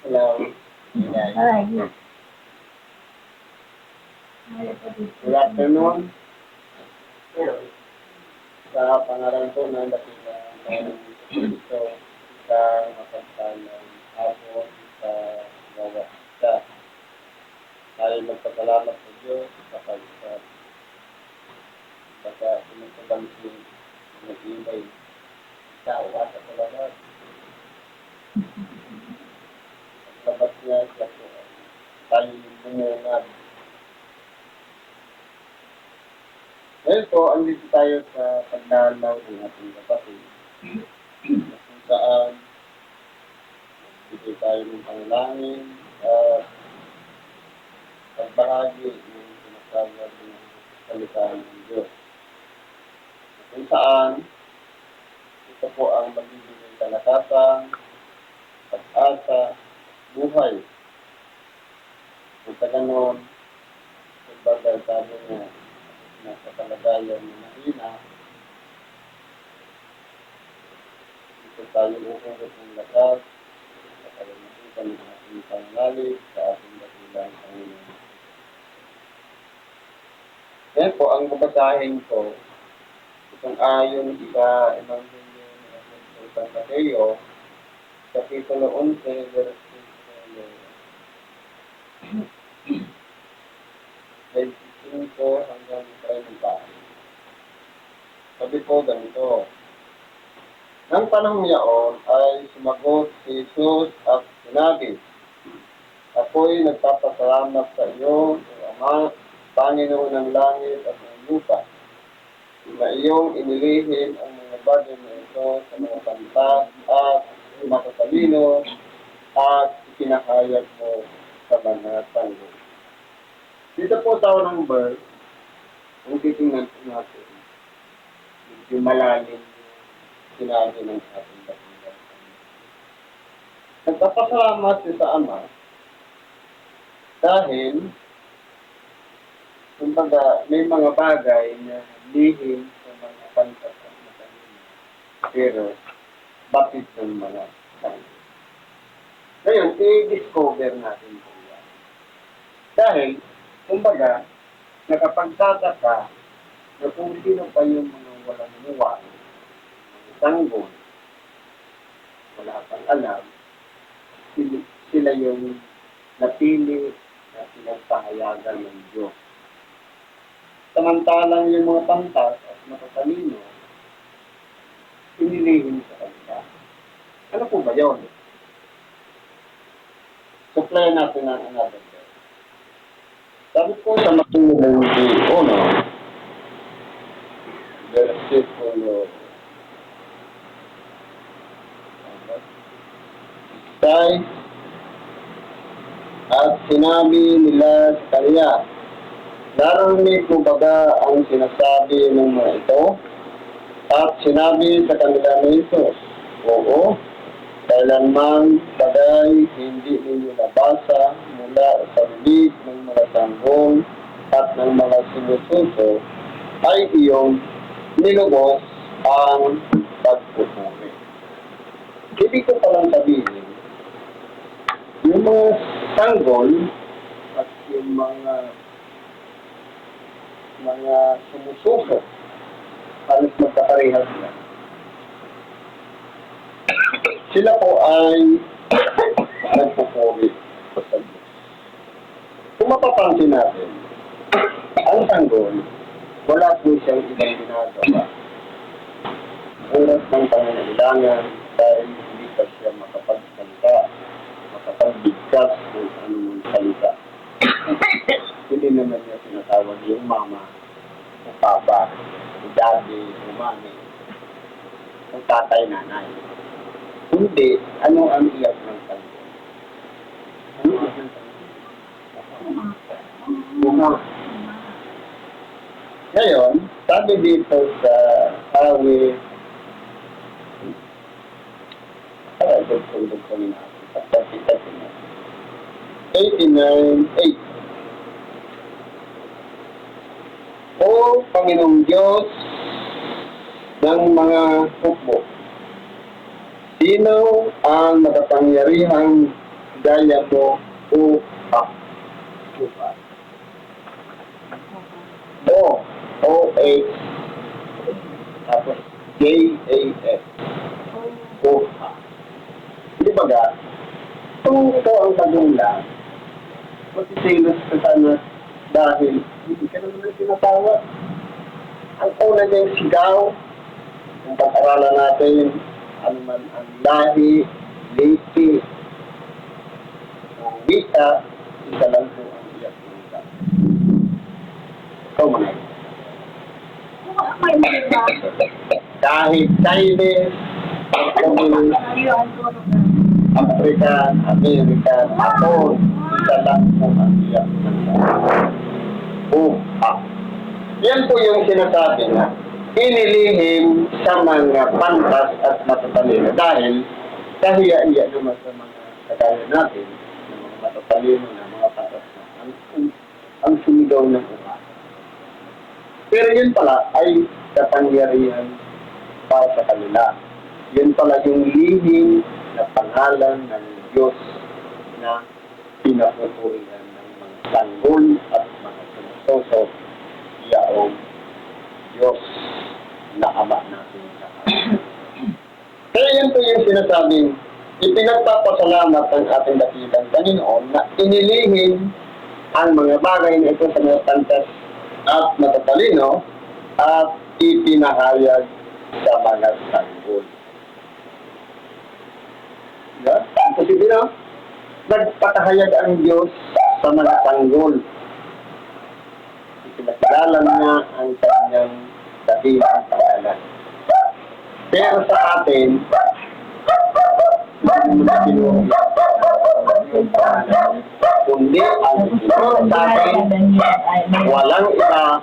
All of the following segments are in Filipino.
Hello. Ay, Good afternoon. Sa pangalan po ng Dakila ng Kristo, sa mapagpalang hapon sa bawat isa. Tayo magpasalamat sa Diyos sapagkat baka sinasabang si nag-ibay sa uwasa sa labas. Labas niya siya po ay tayo yung bumungad. Ngayon po, andito tayo sa pagdalaw ng ating kapatid. Kung saan bigay tayo ng panalangin at pagbahagi ng sinasagad ng salitaan ng Diyos. Kung saan, ito po ang magbibigay kalakasan, pag-asa, buhay. Kung sa ganon, kumbaga sabi niya, nasa kalagayan na mahina, ito tayo uugot ng lakas, sa kalamasan ng ating pangalit, sa ating dakilang Panginoon. Yan po, ang babasahin ko, itong ayon sa Evangelyo ng San Mateo, Kapitulo 11, versikulo 25 hanggang 30. Sabi po ganito, nang panahong yaon ay sumagot si Jesus at sinabi, ako'y nagpapasalamat sa iyo, O Ama, Panginoon ng langit at ng lupa, na iyong inilihim ang mga bagay na ito sa mga pantas at matatalino at ikinahayag mo sa mga tanggo. Dito po sa unang verse, kung titingnan po natin, medyo malalim yung sinabi ng ating dakilang. Nagpapasalamat siya sa Ama dahil kumbaga may mga bagay na lihim sa mga pantas at matalino, pero bakit ng mga tanggo. Ngayon, i-discover natin po yan. Dahil, kumbaga, nakapagtataka na kung sino pa yung mga walang muwang, mga sanggol, wala pang alam, sila yung napili na pinagpahayagan ng Diyos. Samantalang yung mga pantas at matatalino, pinilihim sa kanila. Ano po ba yun? Supply natin ang another day. Sabi po sa Matthew 21, versikulo 6, at sinabi nila sa kanya, naririnig mo baga ang sinasabi ng mga ito? At sinabi sa kanila ni Jesus, oo, kailanman bagay hindi ninyo nabasa mula sa bibig ng mga sanggol at ng mga sinususo ay iyong nilubos ang pagpupuri. Ibig ko palang sabihin, yung mga sanggol at yung mga sumususo, halos magkaparehas na. Sila po ay nagpupuri sa Diyos. Kung mapapansin natin, ang sanggol, wala po siyang ibang ginagawa. Oras ng pangangailangan dahil hindi pa siya makapagsalita, makapagbigkas ng anumang salita. Hindi naman niya sinatawag yung mama, o papa, o daddy, o mami, o tatay, nanay. Hindi, ano ang iyak ng sanggol? Ano iyak ng sanggol? Bunga. Ngayon, sabi dito sa awit, dugtong ko nila, sa 89:8. O Panginoong Diyos ng mga hukbo, sino ang makapangyarihang gaya mo, upa. Upa. O-H, tapos J-A-S. Upa. Di ba ga? Kung ikaw ang magulang, magsiselos ka sana dahil hindi ka naman tinatawag. Ang una niyang sigaw, kung pag-aralan natin, ano man ang lahi, liti, ang wika, isa lang po ang iyak ng isa. Ikaw man. Kahit Chinese, African, American, Hapon, isa lang po ang iyak ng isa. Yan po yung sinasabi na inilihim sa mga pantas at matatalino dahil kahiya-iya naman sa mga kagaya natin, ng mga matatalino na mga pantas na ang sumigaw ng upa. Pero yun pala ay kapangyarihan para sa kanila. Yun pala yung lihim na pangalan ng Diyos na pinapupurihan ng mga sanggol at mga sumusosok yaong Diyos na Ama natin sa atin. Kaya yan po yung sinasabing ipinagpapasalamat ng ating dakilang Panginoon na inilihim ang mga bagay na ito sa mga pantas at matatalino at ipinahayag sa mga sanggol. Yeah? Kasi no? Nagpatahayag ang Diyos sa mga sanggol. Pinakilala niya ang kanyang dakilang pangalan. Pero sa atin, kundi ang sinuro sa atin, walang iba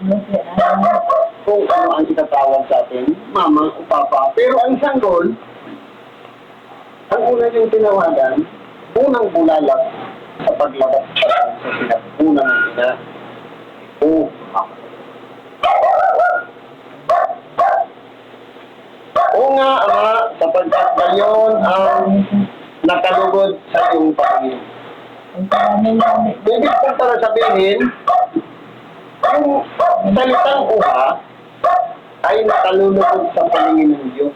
kung ano ang itatawag sa atin, mama o papa. Pero ang sanggol, ang una niyong tinawagan, unang bulalak sa paglabas sa sinapunan ng ina, o nga, Ama, sapagkat gayon ang nakalugod sa iyong pangin. Ibig ko para sabihin, yung salitang uha ay nakalulugod sa paningin ng Diyos.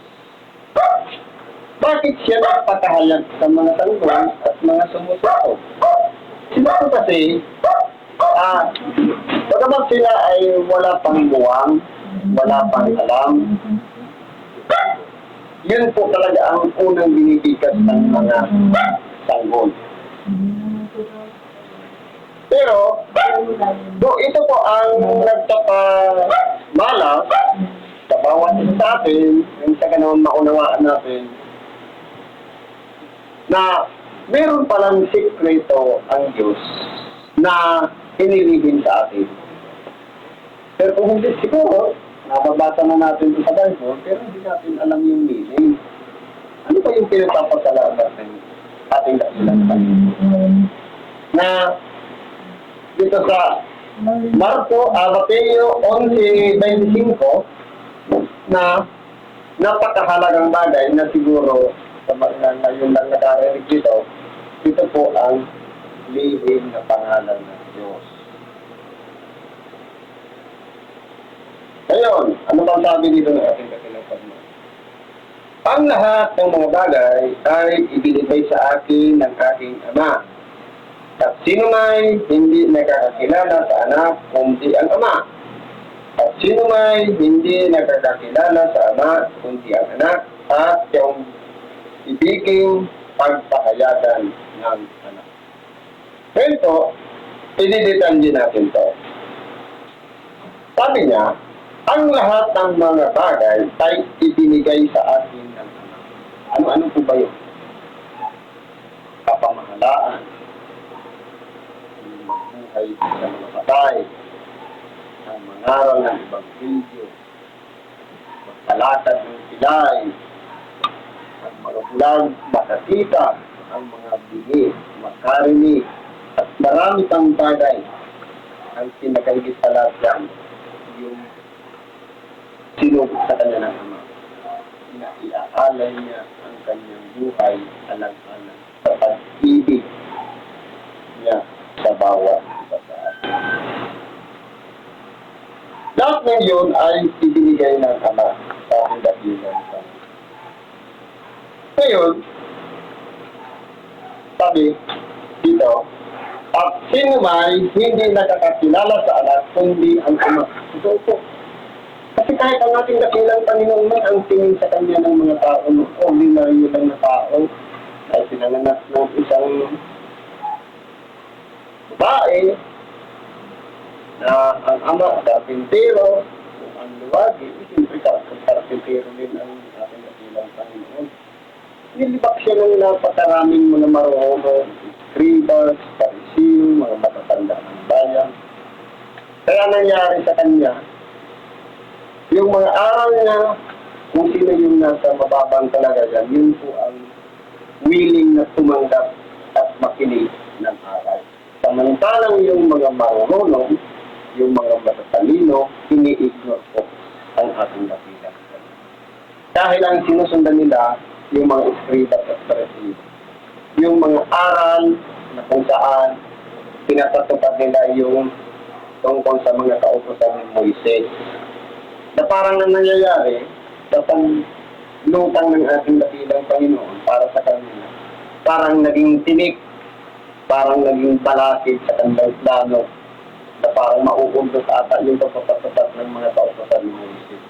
Bakit siya nagpatahayag sa mga sanggol at mga sumusoko? Sila po kasi, bagamat sila ay wala pang buwang, wala pang alam, yun po talaga ang unang binibigas ng mga sanggol. Pero, ito po ang nagtapamalas sa bawat isa sa atin, yung sa ganun maunawaan natin, na meron palang sikreto ang Diyos na inilihim sa atin. Pero kung hindi siguro, nababasa na natin ito sa Bible, pero hindi natin alam yung meaning. Ano ba yung pinagpapasalamat ng ating dakilang Panginoon? Na dito sa Mateo 11:25 na napakahalagang bagay na siguro sa mga ngayon lang nakarinig dito, ito po ang lihim na pangalan ng Diyos. Ngayon, ano bang sabi dito ng ating dakilang Panginoon? Ang lahat ng mga bagay ay ibinigay sa akin ng aking Ama. At sino may hindi nakakakilala sa anak, kundi ang Ama. At sino may hindi nakakakilala sa Ama, kundi ang anak, at yung ibiging pagpahayagan ng anak. Ngayon po, inidetalye natin to. Sabi niya, ang lahat ng mga bagay ay ibinigay sa atin ng Ama. Ano-ano po ba yun? Kapamahalaan, mabuhay sa mga patay, ang mangaral ng Ebanghelyo, magpalatag ng pilay, ang mga bulag makakita, ang mga bingi makarinig, at marami pang bagay. Ang pinakahigit sa lahat yan, yung sinubok sa kanya ng Ama, na iaalay niya ang kanyang buhay alang-alang sa pag-ibig niya sa bawat isa sa atin. Lahat ng yun ay ibinigay ng Ama sa ating dakilang Panginoon. Ngayon, sabi dito, at sino may hindi nakakakilala sa anak kundi ang Ama. Ito po. Kasi kahit ang ating dakilang Panginoon man ang tingin sa kanya ng mga tao, ordinaryo lang na tao, ay sinanganak ng isang babae na ang ama, karpintero, ang luwagi, siyempre karpintero din ang ating dakilang Panginoon. Nilibak siya ng napakaraming mga marunong, escribas, parisiyo, mga matatanda ng bayan. Kaya nangyari sa kanya, yung mga aral niya, kung sino yung nasa mababang kalagayan, yun po ang willing na tumanggap at makinig ng aral. Samantalang yung mga marunong, yung mga matatalino, ini-ignore po ang ating dakilang. Dahil ang sinusundan nila, yung mga escribas at parisiyo. Yung mga aral na kung saan pinapatupad nila yung tungkol sa mga kautosan ni Moises. Na parang nang nangyayari sa panlutang ng ating dakilang Panginoon para sa kanila, parang naging tinik, parang naging balakid sa kanilang plano na parang mauundot ata yung pagpapatupad ng mga kautosan ni Moises.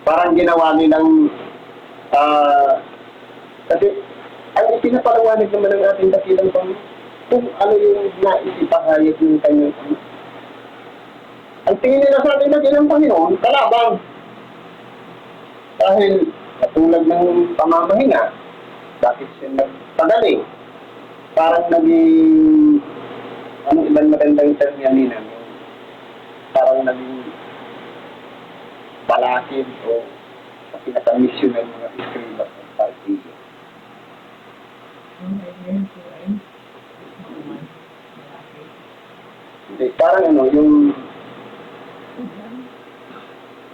Parang ginawa nilang kasi ang ipinapalawanag naman ng ating dakilang Panginoon kung ano yung naisipahayag ng kanyang Ama. Ang tingin nila sa ating dakilang Panginoon, kalabang. Dahil katulad ng pamamahinga, bakit siya nagpagaling? Parang naging, anong ibang magandang term yan nila? Parang naging balakid o pinaka-mission ng mga escribas ng partido. Hindi, parang yung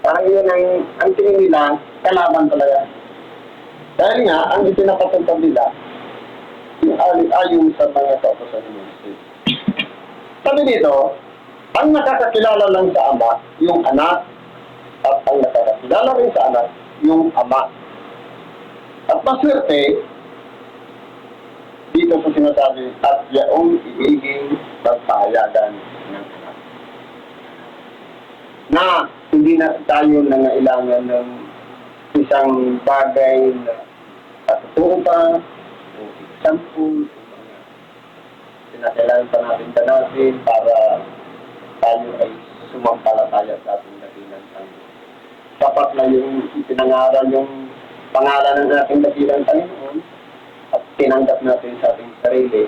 parang yun ang tingin nila, kalaban talaga. Dahil nga, ang ipinapatupad nila, yung ayon sa mga kautosan ng Moises. Sabi dito, ang nakakakilala lang sa Ama, yung anak, at ang nakakakilala rin sa anak, yung Ama. At maswerte, dito sa sinasabi, at yaong ibiging pagpahayagan ng anak. Na hindi na tayo nangailangan ng isang bagay na katutupan o example o mga sinakailangan pa natin ganasin para tayo ay sumampalataya sa ating dakilang Panginoon. Sapat na yung ipinangaral yung pangalan ng ating dakilang Panginoon at tinanggap natin sa ating sarili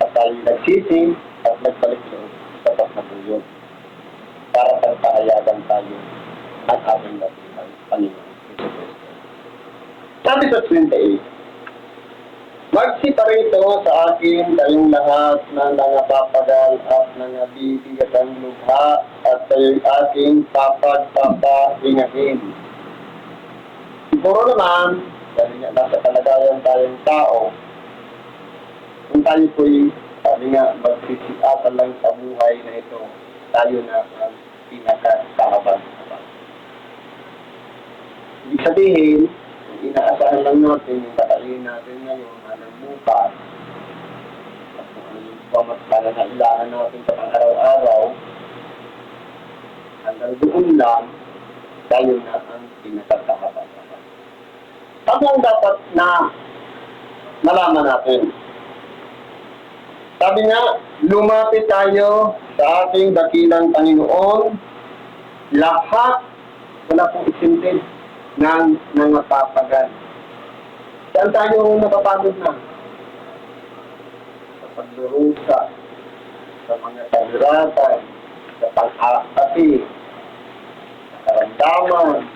at tayo nagsisi at nagbalik loob, sapat na po yun para pagpahayagan tayo at ating dakilang Panginoon. Sabi sa 28, magsiparito sa akin kayong lahat na nangapapagal at nangabibigat ang lubha at kayo'y aking papagpapahingahin. Siguro naman, dahil nga nasa kalagayan tayong tao, kung tayo po'y, sabi nga, magsisiatan lang sa buhay na ito, tayo na ang pinakakahabang. Ibig sabihin, inaasahan lang natin yung katalin natin ngayon hanggang bukas at kung ano yung panangailangan natin sa pang-araw-araw hanggang doon lang tayo na ang pinakakahabang. Ano ang dapat na malaman natin? Sabi nga, lumapit tayo sa ating dakilang Panginoon, lahat wala pong isintin ng nangapapagal. Saan tayo napapagod na? Sa pagdurusa, sa mga kahiratan, sa pag-aakati, sa karamdaman,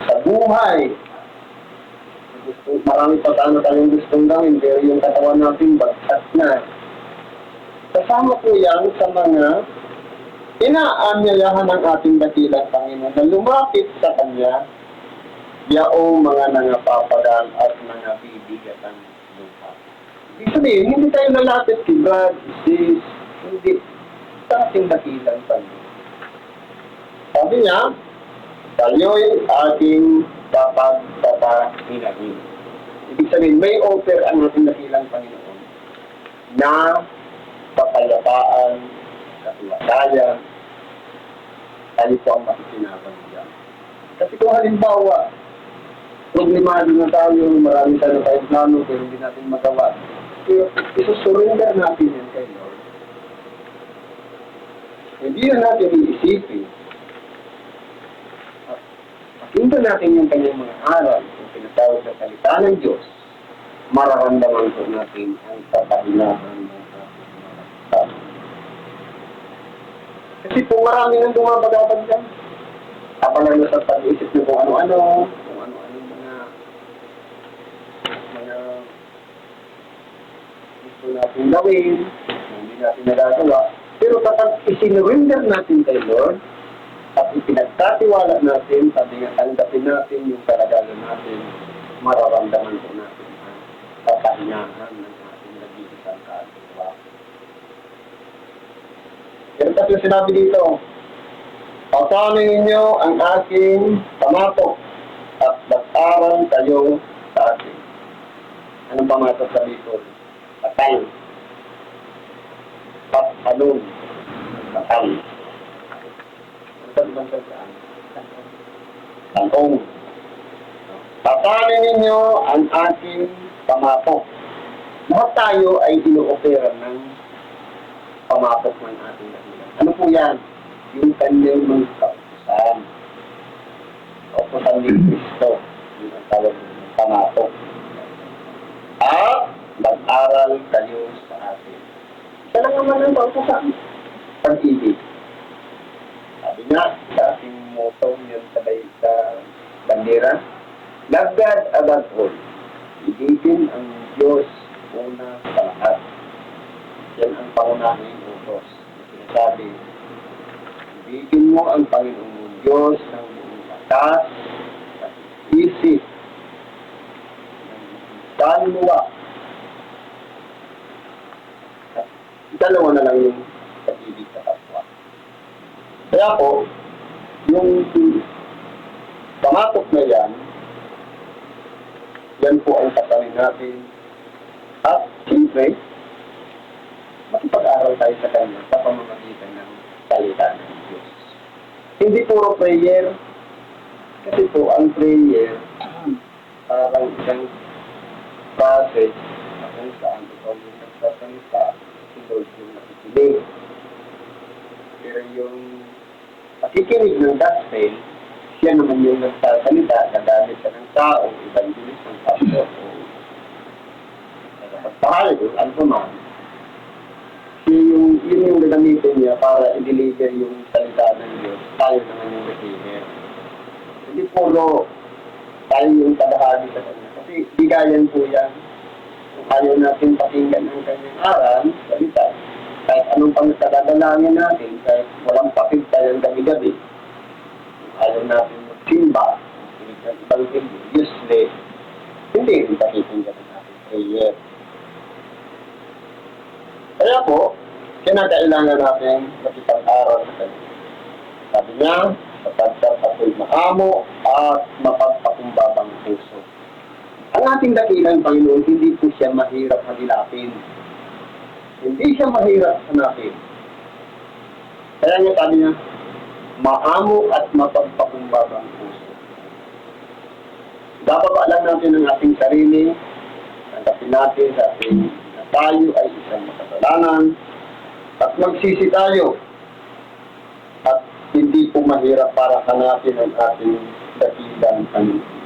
sa buhay. Marami pa tayong gustong gawin, pero yung katawan natin bagsak na. Kasama po yan sa mga inaanyayahan ng ating dakilang Panginoon na lumapit sa Kanya yaong mga nangapapagal at mga bibigat ng lupa. Ibig sabihin, hindi tayo nalapit kay God, sis, hindi sa ating dakilang Panginoon. Sabi niya, tayo'y ating dapat hinahin. Ibig sabihin, may offer ang ating dakilang Panginoon na kapayapaan, katiwatayan, tayo po ang makikinabang niya. Kasi kung halimbawa, problemado na tayo, marami tayo tayong plano, pero hindi natin magawa, isusurrender natin yan kay Lord. Hindi na natin iisipin. Pakinggan natin yung kanyang mga aral, yung pinatawag sa salita ng Diyos, mararamdaman po natin ang kapahinahan ng ating mga tao. Kasi po marami nang dumabagabag dyan. Kapalalo sa pag-iisip ng kung ano-ano mga gusto natin gawin, hindi natin nagagawa. Pero kapag isinurrender natin kay Lord, at ipinagkatiwala natin, sabi nga, tanggapin natin yung kalagalan natin, mararamdaman po natin ang kapahinahan ng ating nag-iisang kaluluwa. Pero kasi sinabi dito, pasanin ninyo ang aking pamatok at bataran kayo sa akin. Anong pamatok sa Bicol? Patay. Patalon. Patay. Tantong. Pasanin ninyo ang aking pamatok. Lahat tayo ay ino-opera ng pamatok ng ating dakilang. Ano po yan? Yung kanyang mga kautusan. Kautusan ni Kristo. Yung ang tawag ng pamatok. At mag-aral kayo sa atin. Isa lang naman ang kautusan. Pag-ibig. Sabi nga, sa ating motto yun sa bandera, love God above all. Ibigin ang Diyos una sa lahat. Yan ang pangunahing utos. Sinasabi, ibigin mo ang Panginoong mong Diyos ng buong lakas at isip ng kaluluwa. At dalawa na lang yung pag-ibig sa kapwa. Kaya po, yung pamatok na yan po ang kasanin natin. At siyempre, makipag-aral tayo sa Kanya sa pamamagitan ng salita ng Diyos. Hindi puro prayer, kasi po ang prayer parang isang process na kung saan ikaw yung nagsasalita, si Lord yung nakikinig. Pero yung pakikinig ng gospel, siya naman yung nagsasalita, nagamit siya ng tao, evangelist ng pastor, o nagpapahal, ano pa man. Yun yung gagamitin niya para i-deliver yung salita ng Diyos, tayo naman yung receiver. Hindi puro tayo yung kadahagi sa Kanya. Kasi bigayan po yan. Kung ayaw natin pakinggan ng Kanyang aral, salita, kahit anong pangkadadalangin natin, kahit walang pakig tayo gabi-gabi, ayaw natin magsimba, kinig ng ibang useless, hindi rin pakikinggan natin prayer. Kaya po, kinakailangan natin makipag-aral sa Kanya. Sabi niya, sapagkat ako'y maamo at mapagpakumbabang puso. Ang ating dakilang Panginoon, hindi po siya mahirap hanapin. Hindi siya mahirap hanapin. Kaya nga sabi niya, maamo at mapagpakumbabang puso. Bababa lang natin ang ating sarili, tanggapin natin sa ating na tayo ay isang makasalanan, at magsisi tayo. At hindi po mahirap para hanapin ang ating dakilang Panginoon.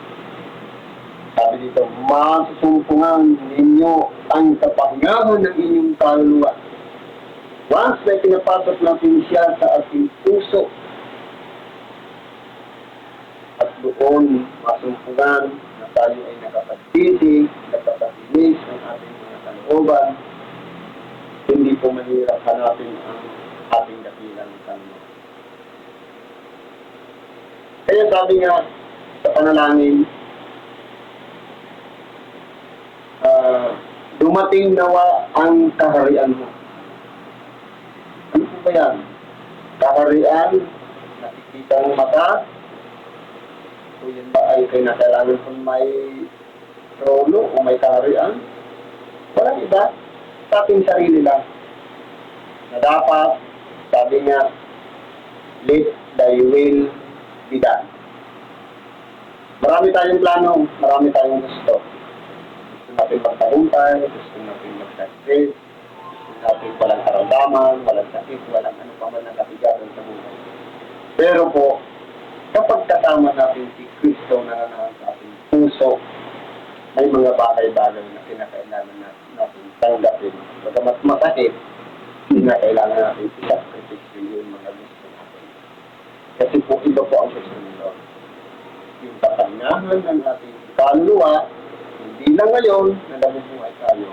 Sabi dito, masusumpungan ninyo ang kapahingahan ng inyong kaluluwa. Once na pinapasok natin siya sa ating puso, at doon masumpungan na tayo ay nakapagtiti, nakapagtinis ng ating mga kalooban, hindi po mahirap hanapin ang ating dakilang Panginoon. Kaya sabi nga, sa panalangin, dumating nawa ang kaharian mo. Ano po ba yan? Kaharian, nakikita ng mata, o yan ba ay kinakailangan kung may trono o may kaharian? Walang iba, sa ating sarili lang. Na dapat, sabi niya, let thy will be done. Marami tayong plano, marami tayong gusto. Gusto natin magtagumpay, gusto natin mag-success, gusto natin walang karamdaman, walang sakit, walang ano pa man ang kapigaran sa buhay. Pero po, kapag kasama natin si Kristo na nanahan sa ating puso, may mga bagay-bagay na kinakailangan natin tanggapin. Bagamat masakit, kinakailangan natin isakripisyo yung mga gusto natin. Kasi po, iba po ang gusto ng Lord. Yung katangahan ng ating kaluluwa, hindi lang ngayon na nabubuhay tayo,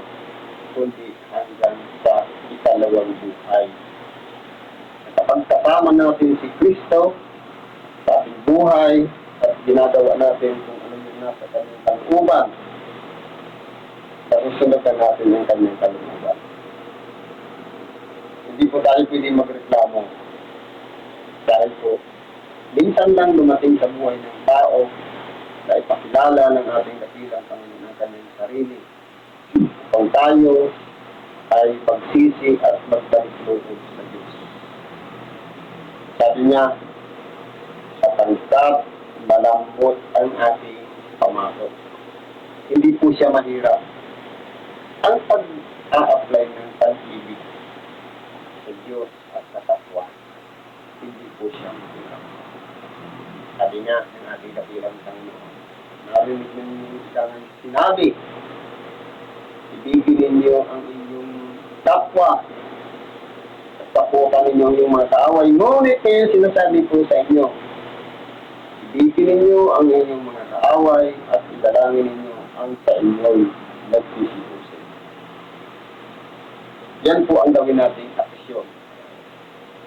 kundi hanggang sa ikalawang buhay. At kapag kasama natin si Kristo sa ating buhay at ginagawa natin kung ano yung nasa kanyang kalooban, nasusunod natin ang kanyang kalooban. Hindi po tayo pwede magreklamo dahil po minsan lang dumating sa buhay ng tao na ipakilala ng ating dakilang Panginoon ng kanyang sarili. Kung tayo ay pagsisi at magbalik loob sa Diyos. Sabi niya, sa tangkad, malambot ang ating pamatot. Hindi po siya mahirap. Ang pag-a-apply ng pag-ibig sa Diyos at sa kapwa, hindi po siya mahirap. Sabi nga ng ating dakilang Panginoon, narinig ninyo isang sinabi, ibigin ninyo ang inyong kapwa at tapukan ninyo ang inyong mga kaaway. Ngunit ngayon sinasabi po sa inyo, ibigin ninyo ang inyong mga kaaway at idalangin ninyo ang sa inyo'y nagsisipusin. Yan po ang gawin nating aksyon.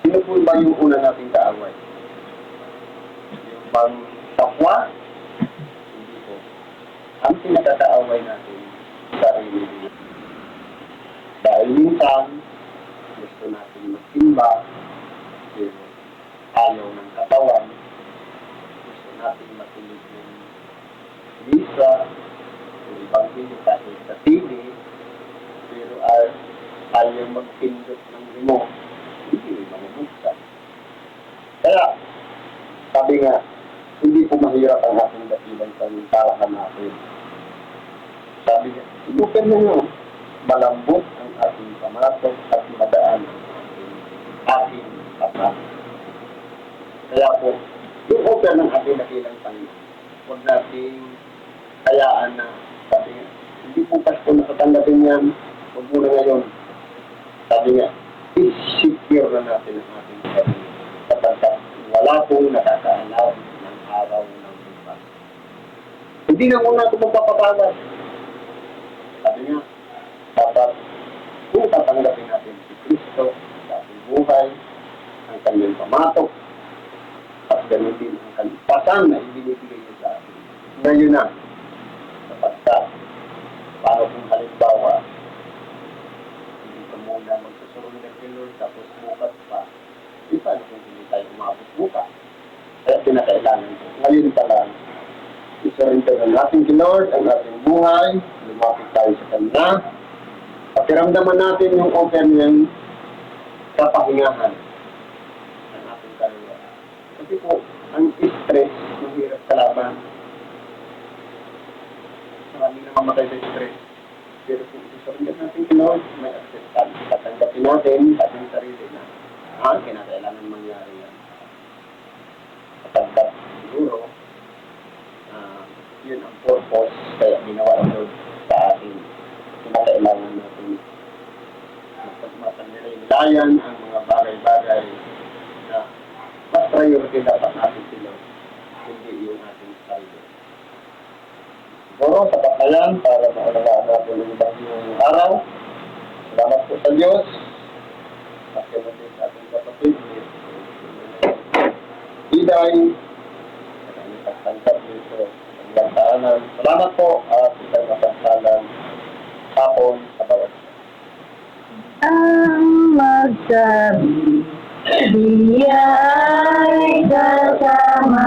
Sino po ba yung una nating kaaway? Yung bang kapwa? Hindi po. Ang pinagkakaaway natin, sarili niya. Dahil minsan, gusto natin magsimba, pero ayaw ng katawan, gusto natin matuloy ng misa, o ibang hindi kahit sa TV, pero ayaw magpindot ng remote, hindi mamubuksan. Kaya, sabi nga, hindi po mahirap ang ating dakilang panintalahan natin. Sabi niya, ibukan mo nyo, malambot ang ating pamatok at madaan ang ating patat. Kaya po, yung offer ng ating dakilang Panginoon, huwag nating hayaan na, sabi nga, hindi po pasto nakatanggapin yan, huwag muna ngayon. Sabi nga, i-secure na natin ang ating sarili. Sapagkat wala pong nakakaalam ng araw ng bukas. Hindi na muna ito magpapatawad. Sabi nga, dapat kung tatanggapin natin si Kristo sa ating buhay, ang kanyang pamatok, at ganun din ang kalipasan na ibinibigay niya sa atin. Ngayon na, sapagkat, paano kung halimbawa, hindi ka muna magsusurong ng Lord, tapos bukas pa, di paano kung hindi tayo umabot bukas? Kaya pinakailangan ko. Ngayon pa lang, isurrender na natin kay Lord ang ating buhay, lumapit tayo sa Kanya, at iramdaman natin yung offer niyang kapahingahan ng ating kaluluwa. Kasi po, ang stress, mahirap kalaban. Maraming namamatay sa stress. Pero kung isurrender natin kay Lord, may acceptance. Tatanggapin natin ating sarili na kinakailangan mangyari yan. Kapag siguro, yun ang purpose kaya ginawa ng Lord sa ating kinakailangan natin mapanilay-nilayan ang mga bagay-bagay na mas priority dapat natin si Lord, hindi yung ating sarili. Siguro, sapat na yan para maunawaan natin ang ibang yung araw. Salamat po sa Diyos. At yun natin sa ating kapatid. Iday, at ang ipagtanggap dito pagdaanan. Salamat po at isang mapagsalang hapon sa bawat isa. Ang magsabi, di ay kasama